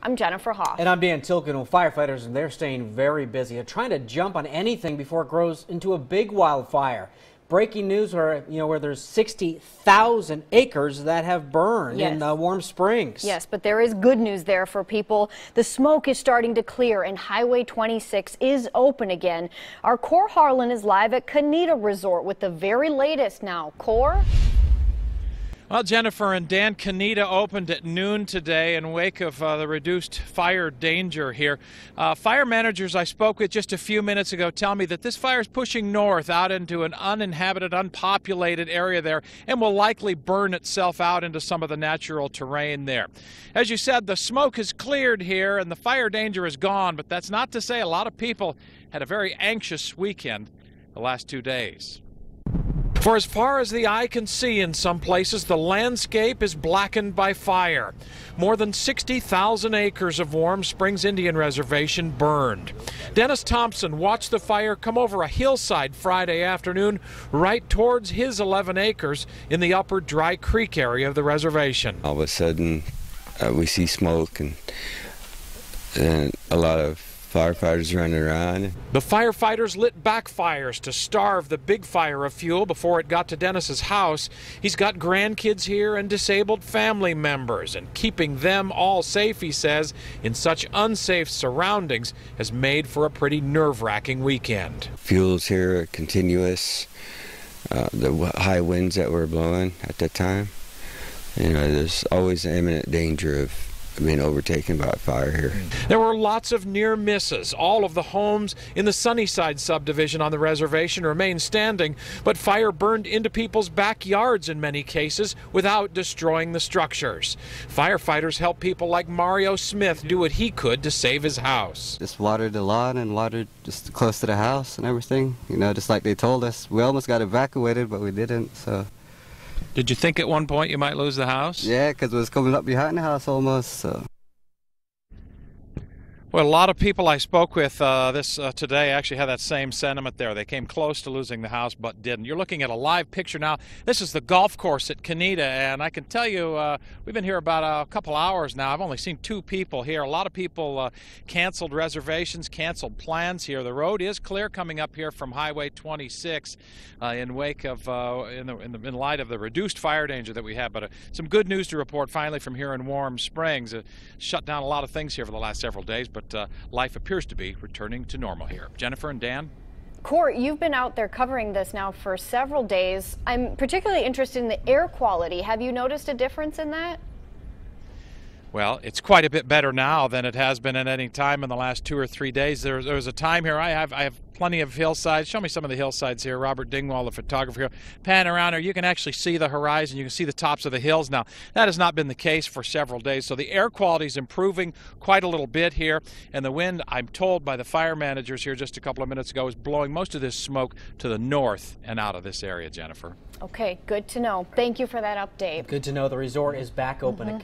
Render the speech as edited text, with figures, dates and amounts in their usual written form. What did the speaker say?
I'm Jennifer Hoff. And I'm Dan Tilkin. Well, firefighters, and they're staying very busy. They're trying to jump on anything before it grows into a big wildfire. Breaking news where there's 60,000 acres that have burned in Warm Springs. Yes, but there is good news there for people. The smoke is starting to clear and Highway 26 is open again. Our Cor Harlan is live at Canita Resort with the very latest now. Cor? Well, Jennifer and Dan, Canita opened at noon today in wake of the reduced fire danger here. Fire managers I spoke with just a few minutes ago tell me that this fire is pushing north out into an uninhabited, unpopulated area there and will likely burn itself out into some of the natural terrain there. As you said, the smoke has cleared here and the fire danger is gone, but that's not to say a lot of people had a very anxious weekend the last 2 days. For as far as the eye can see in some places, the landscape is blackened by fire. More than 60,000 acres of Warm Springs Indian Reservation burned. Dennis Thompson watched the fire come over a hillside Friday afternoon right towards his 11 acres in the upper Dry Creek area of the reservation. All of a sudden, we see smoke and a lot of firefighters running around. The firefighters lit backfires to starve the big fire of fuel before it got to Dennis's house. He's got grandkids here and disabled family members, and keeping them all safe, he says, in such unsafe surroundings has made for a pretty nerve-wracking weekend. Fuels here are continuous. The high winds that were blowing at that time, there's always an imminent danger of being overtaken by fire here. There were lots of near misses. All of the homes in the Sunnyside subdivision on the reservation remain standing, but fire burned into people's backyards in many cases without destroying the structures. Firefighters helped people like Mario Smith do what he could to save his house. Just watered the lawn and watered just close to the house and everything. Just like they told us. We almost got evacuated, but we didn't, so. Did you think at one point you might lose the house? Yeah, because it was coming up behind the house almost, so. Well, a lot of people I spoke with today actually had that same sentiment there. They came close to losing the house but didn't. You're looking at a live picture now. This is the golf course at Canita, and I can tell you we've been here about a couple hours now. I've only seen 2 people here. A lot of people canceled reservations, canceled plans here. The road is clear coming up here from Highway 26 in wake of, in light of the reduced fire danger that we have. But some good news to report finally from here in Warm Springs. Shut down a lot of things here for the last several days, but life appears to be returning to normal here. Jennifer and Dan? Cor, you've been out there covering this now for several days. I'm particularly interested in the air quality. Have you noticed a difference in that? Well, it's quite a bit better now than it has been at any time in the last 2 or 3 days. There was a time here, I have plenty of hillsides. Show me some of the hillsides here. Robert Dingwall, the photographer here. Pan around here, you can actually see the horizon. You can see the tops of the hills now. That has not been the case for several days. So the air quality is improving quite a little bit here. And the wind, I'm told by the fire managers here just a couple of minutes ago, is blowing most of this smoke to the north and out of this area, Jennifer. Okay, good to know. Thank you for that update. Good to know the resort is back open at